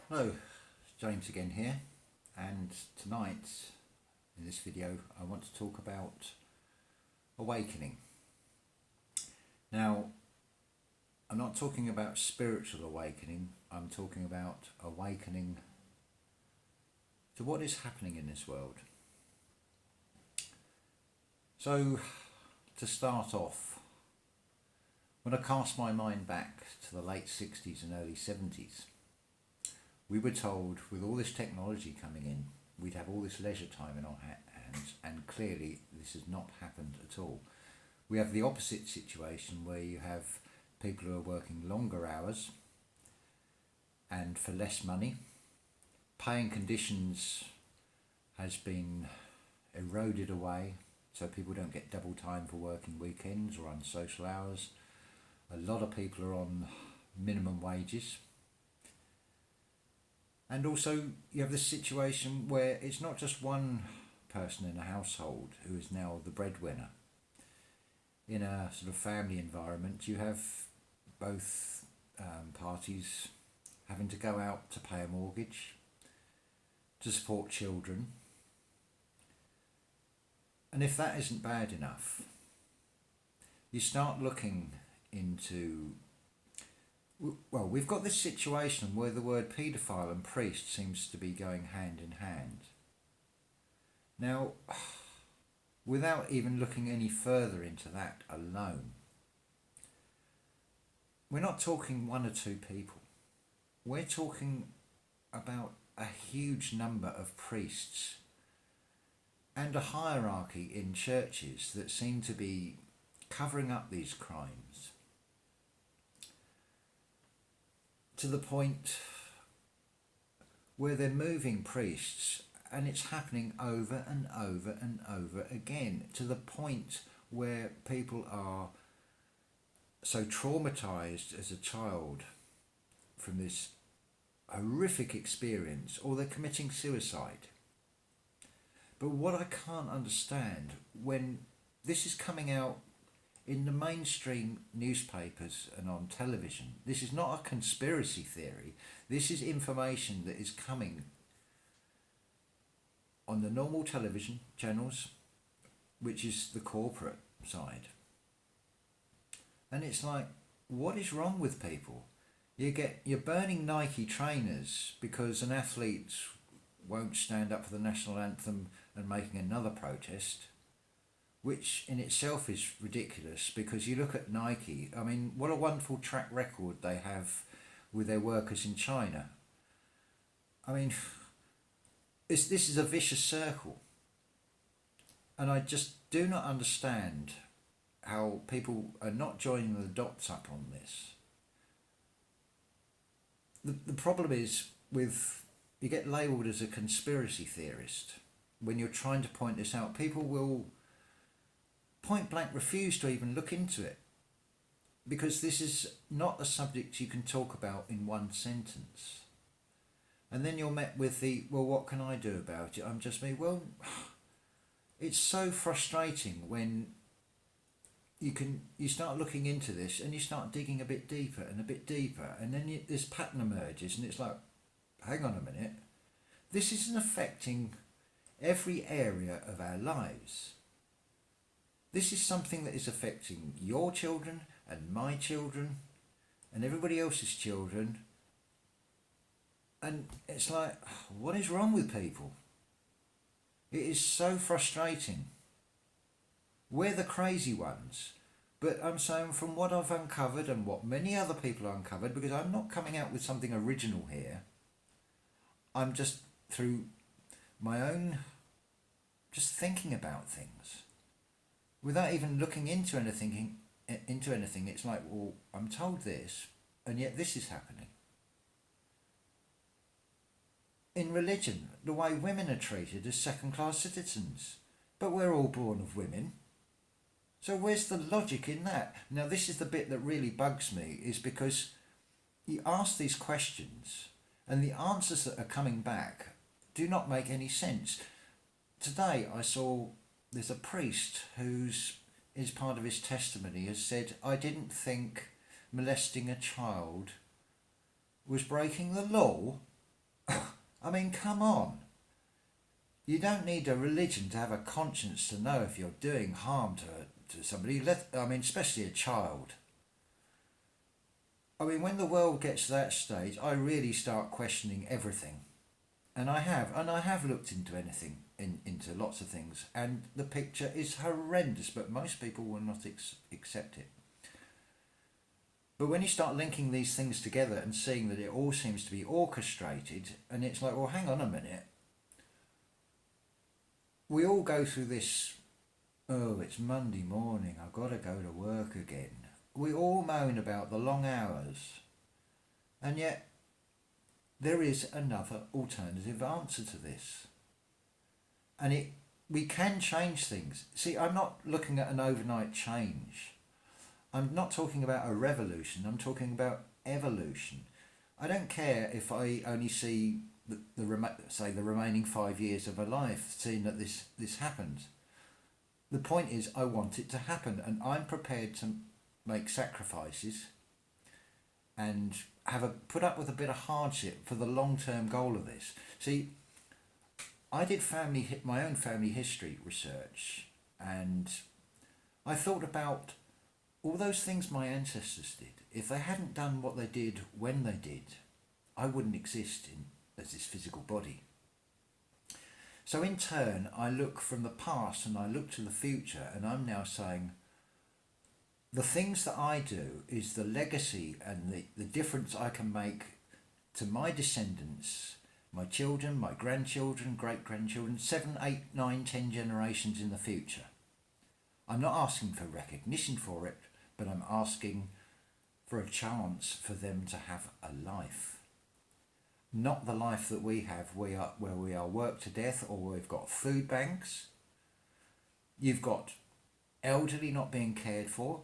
Hello, James again here, and tonight in this video I want to talk about awakening. Now, I'm not talking about spiritual awakening, I'm talking about awakening to what is happening in this world. So, to start off, when I cast my mind back to the late 60s and early 70s, we were told with all this technology coming in, we'd have all this leisure time in our hands, and clearly this has not happened at all. We have the opposite situation where you have people who are working longer hours and for less money. Paying conditions has been eroded away, so people don't get double time for working weekends or unsocial hours. A lot of people are on minimum wages. And also you have this situation where it's not just one person in a household who is now the breadwinner. In a sort of family environment, you have both parties having to go out to pay a mortgage, to support children. And if that isn't bad enough, you start looking into, well, we've got this situation where the word paedophile and priest seems to be going hand in hand. Now, without even looking any further into that alone, we're not talking one or two people. We're talking about a huge number of priests and a hierarchy in churches that seem to be covering up these crimes to the point where they're moving priests, and it's happening over and over and over again, to the point where people are so traumatized as a child from this horrific experience, or they're committing suicide. But what I can't understand, when this is coming out in the mainstream newspapers and on television, this is not a conspiracy theory, this is information that is coming on the normal television channels, which is the corporate side. And it's like, what is wrong with people? You're burning Nike trainers because an athlete won't stand up for the national anthem and making another protest, which in itself is ridiculous, because you look at Nike, I mean, what a wonderful track record they have with their workers in China. I mean, this is a vicious circle. And I just do not understand how people are not joining the dots up on this. The problem is you get labelled as a conspiracy theorist when you're trying to point this out. People will point blank refuse to even look into it, because this is not a subject you can talk about in one sentence. And then you're met with the, well, what can I do about it? I'm just me. Well, it's so frustrating when you start looking into this and you start digging a bit deeper and a bit deeper, and then this pattern emerges, and it's like, hang on a minute, this isn't affecting every area of our lives. This is something that is affecting your children and my children and everybody else's children. And it's like, what is wrong with people? It is so frustrating. We're the crazy ones. But I'm saying, from what I've uncovered and what many other people have uncovered, because I'm not coming out with something original here, I'm just through my own just thinking about things without even looking into anything. It's like, well, I'm told this, and yet this is happening. In religion, the way women are treated as second-class citizens, but we're all born of women. So where's the logic in that? Now, this is the bit that really bugs me, is because you ask these questions and the answers that are coming back do not make any sense. Today I saw there's a priest who's, as part of his testimony, has said, I didn't think molesting a child was breaking the law. I mean, come on. You don't need a religion to have a conscience to know if you're doing harm to somebody, especially a child. I mean, when the world gets to that stage, I really start questioning everything. And I have looked into into lots of things, and the picture is horrendous, but most people will not accept it. But when you start linking these things together and seeing that it all seems to be orchestrated, and it's like, well, hang on a minute. We all go through this, oh, it's Monday morning, I've got to go to work again. We all moan about the long hours, and yet there is another alternative answer to this. And we can change things. See, I'm not looking at an overnight change. I'm not talking about a revolution, I'm talking about evolution. I don't care if I only see the remaining 5 years of my life, seeing that this happens. The point is, I want it to happen, and I'm prepared to make sacrifices and put up with a bit of hardship for the long-term goal of this. See, I did my own family history research, and I thought about all those things my ancestors did. If they hadn't done what they did when they did, I wouldn't exist as this physical body. So in turn, I look from the past and I look to the future, and I'm now saying, the things that I do is the legacy and the difference I can make to my descendants, my children, my grandchildren, great-grandchildren, 7, 8, 9, 10 generations in the future. I'm not asking for recognition for it, but I'm asking for a chance for them to have a life. Not the life that we have, where we are worked to death, or we've got food banks. You've got elderly not being cared for,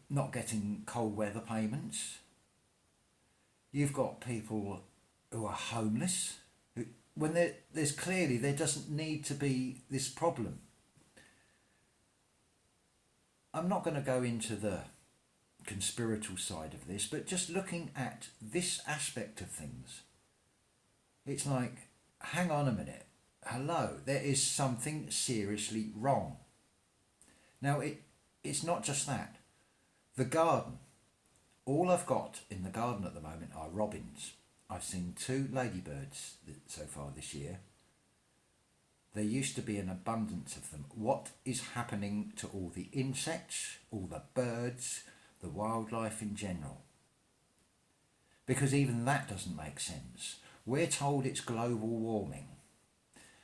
not getting cold weather payments. You've got people who are homeless, when there's clearly, there doesn't need to be this problem. I'm not going to go into the conspiratorial side of this, but just looking at this aspect of things, it's like, hang on a minute, hello, there is something seriously wrong. Now, it's not just that. The garden, all I've got in the garden at the moment are robins. I've seen 2 ladybirds so far this year. There used to be an abundance of them. What is happening to all the insects, all the birds, the wildlife in general? Because even that doesn't make sense. We're told it's global warming.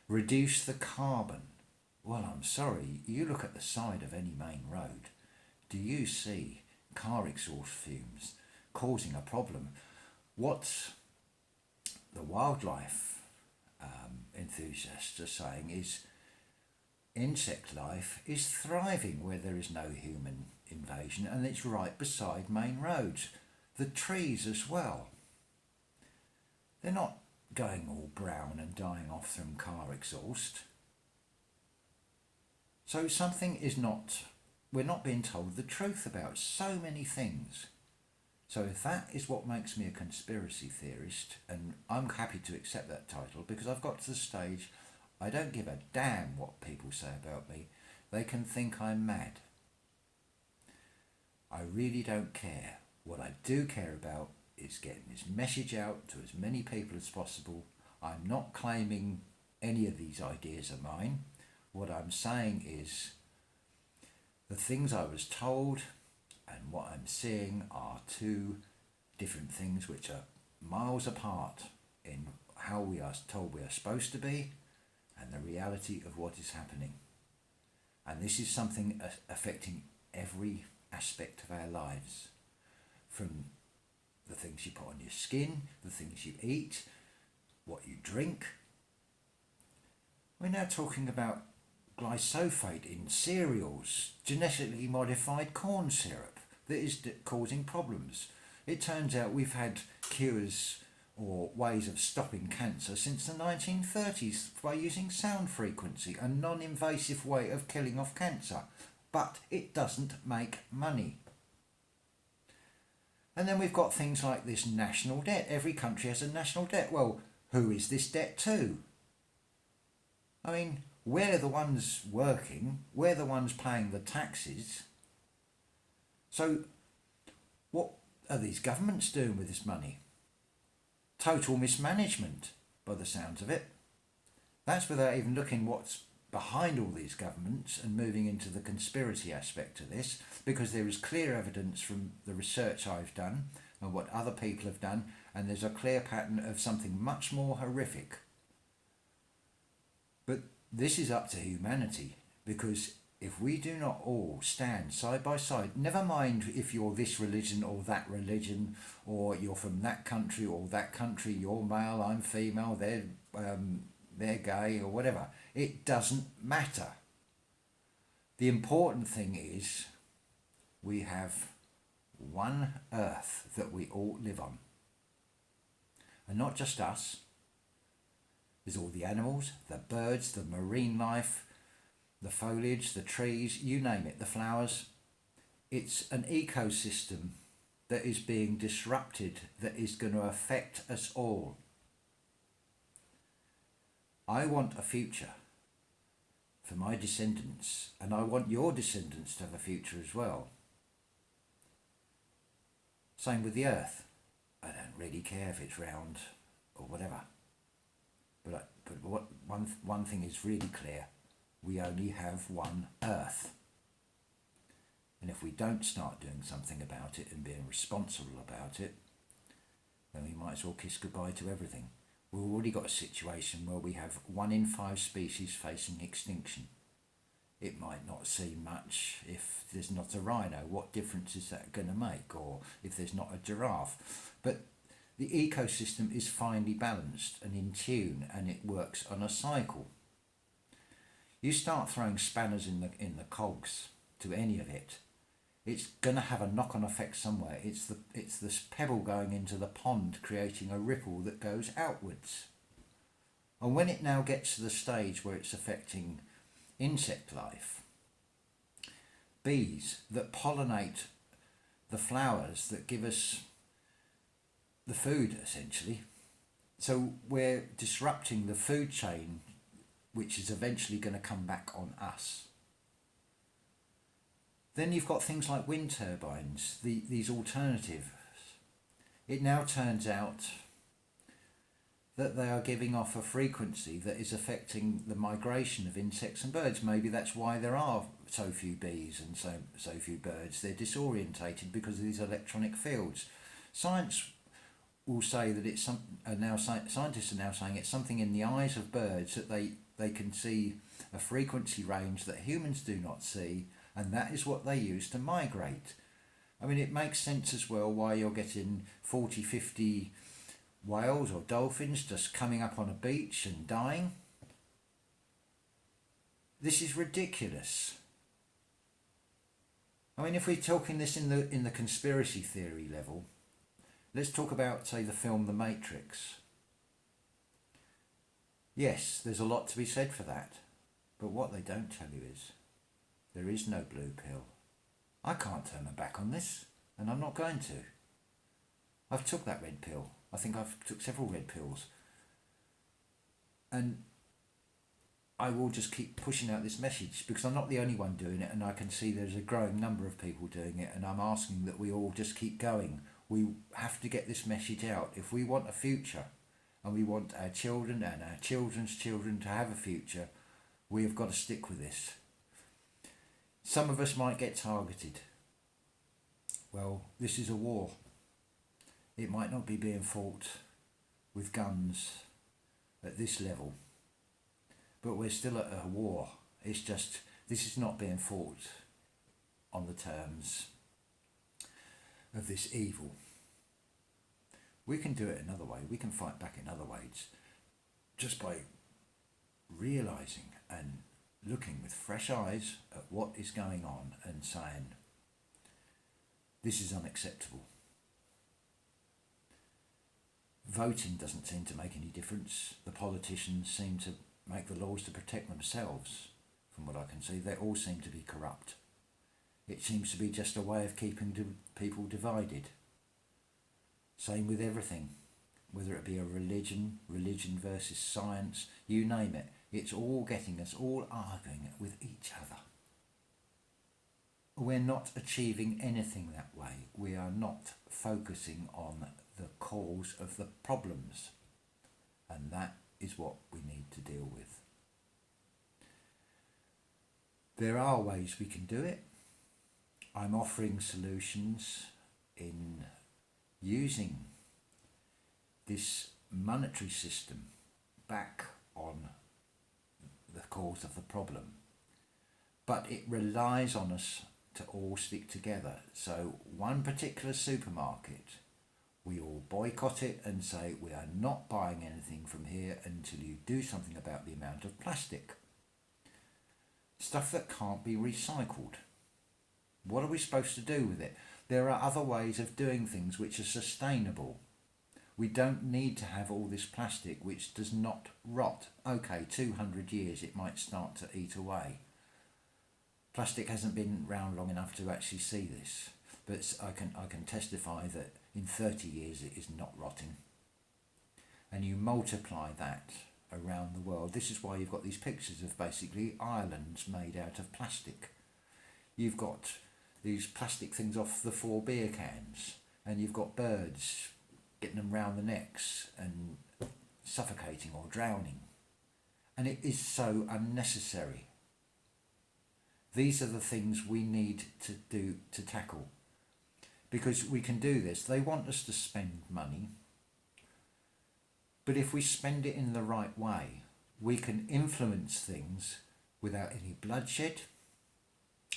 Reduce the carbon. Well, I'm sorry, you look at the side of any main road. Do you see car exhaust fumes causing a problem? What the wildlife enthusiasts are saying is insect life is thriving where there is no human invasion, and it's right beside main roads. The trees as well. They're not going all brown and dying off from car exhaust. So we're not being told the truth about so many things. So if that is what makes me a conspiracy theorist, and I'm happy to accept that title, because I've got to the stage, I don't give a damn what people say about me. They can think I'm mad. I really don't care. What I do care about is getting this message out to as many people as possible. I'm not claiming any of these ideas are mine. What I'm saying is the things I was told and what I'm seeing are 2 different things which are miles apart in how we are told we are supposed to be and the reality of what is happening. And this is something affecting every aspect of our lives, from the things you put on your skin, the things you eat, what you drink. We're now talking about glyphosate in cereals, genetically modified corn syrup that is causing problems. It turns out we've had cures or ways of stopping cancer since the 1930s by using sound frequency, a non-invasive way of killing off cancer, but it doesn't make money. And then we've got things like this national debt. Every country has a national debt. Well, who is this debt to? I mean, we're the ones working, we're the ones paying the taxes. So what are these governments doing with this money? Total mismanagement, by the sounds of it. That's without even looking what's behind all these governments and moving into the conspiracy aspect of this, because there is clear evidence from the research I've done and what other people have done, and there's a clear pattern of something much more horrific. But this is up to humanity, because if we do not all stand side by side, never mind if you're this religion or that religion, or you're from that country or that country, you're male, I'm female, they're gay or whatever, it doesn't matter. The important thing is we have one earth that we all live on. And not just us. There's all the animals, the birds, the marine life, the foliage, the trees, you name it, the flowers. It's an ecosystem that is being disrupted, that is going to affect us all. I want a future for my descendants, and I want your descendants to have a future as well. Same with the earth. I don't really care if it's round or whatever. But one thing is really clear. We only have one earth. And if we don't start doing something about it and being responsible about it, then we might as well kiss goodbye to everything. We've already got a situation where we have 1 in 5 species facing extinction. It might not seem much if there's not a rhino. What difference is that going to make? Or if there's not a giraffe? But the ecosystem is finely balanced and in tune, and it works on a cycle. You start throwing spanners in the cogs to any of it, it's going to have a knock-on effect somewhere. It's this pebble going into the pond, creating a ripple that goes outwards. And when it now gets to the stage where it's affecting insect life, bees that pollinate the flowers that give us the food, essentially. So we're disrupting the food chain, which is eventually going to come back on us. Then you've got things like wind turbines, these alternatives. It now turns out that they are giving off a frequency that is affecting the migration of insects and birds. Maybe that's why there are so few bees and so few birds. They're disorientated because of these electronic fields. Science will say that it's scientists are now saying it's something in the eyes of birds that they can see a frequency range that humans do not see, and that is what they use to migrate. I mean, it makes sense as well why you're getting 40, 50 whales or dolphins just coming up on a beach and dying. This is ridiculous. I mean, if we're talking this in the conspiracy theory level, let's talk about, say, the film The Matrix. Yes, there's a lot to be said for that, but what they don't tell you is there is no blue pill. I can't turn my back on this, and I'm not going to. I've took that red pill. I think I've took several red pills. And I will just keep pushing out this message, because I'm not the only one doing it, and I can see there's a growing number of people doing it, and I'm asking that we all just keep going. We have to get this message out. If we want a future, and we want our children and our children's children to have a future, we have got to stick with this. Some of us might get targeted. Well, this is a war. It might not be being fought with guns at this level, but we're still at a war. It's just, this is not being fought on the terms of this evil. We can do it another way. We can fight back in other ways, just by realising and looking with fresh eyes at what is going on and saying, this is unacceptable. Voting doesn't seem to make any difference. The politicians seem to make the laws to protect themselves. From what I can see, they all seem to be corrupt. It seems to be just a way of keeping people divided. Same with everything. whether it be a religion versus science, you name it. It's all getting us all arguing with each other. We're not achieving anything that way. We are not focusing on the cause of the problems. And that is what we need to deal with. There are ways we can do it. I'm offering solutions in using this monetary system back on the cause of the problem. But it relies on us to all stick together. So one particular supermarket, we all boycott it and say we are not buying anything from here until you do something about the amount of plastic. Stuff that can't be recycled. What are we supposed to do with it? There are other ways of doing things which are sustainable. We don't need to have all this plastic which does not rot. Okay, 200 years it might start to eat away. Plastic hasn't been around long enough to actually see this, but I can testify that in 30 years it is not rotting. And you multiply that around the world. This is why you've got these pictures of basically islands made out of plastic. You've got these plastic things off the 4 beer cans, and you've got birds getting them round the necks and suffocating or drowning. And it is so unnecessary. These are the things we need to tackle. Because we can do this. They want us to spend money. But if we spend it in the right way, we can influence things without any bloodshed,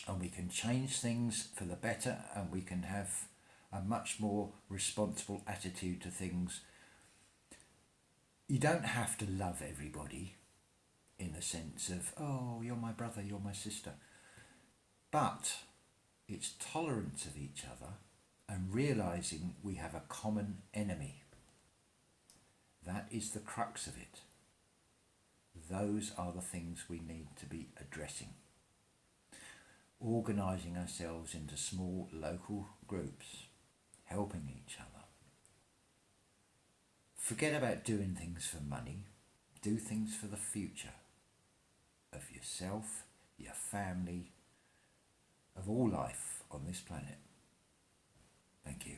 and we can change things for the better, and we can have a much more responsible attitude to things. You don't have to love everybody in the sense of, oh, you're my brother, you're my sister. But it's tolerance of each other and realising we have a common enemy. That is the crux of it. Those are the things we need to be addressing. Organising ourselves into small local groups, helping each other. Forget about doing things for money. Do things for the future of yourself, your family, of all life on this planet. Thank you.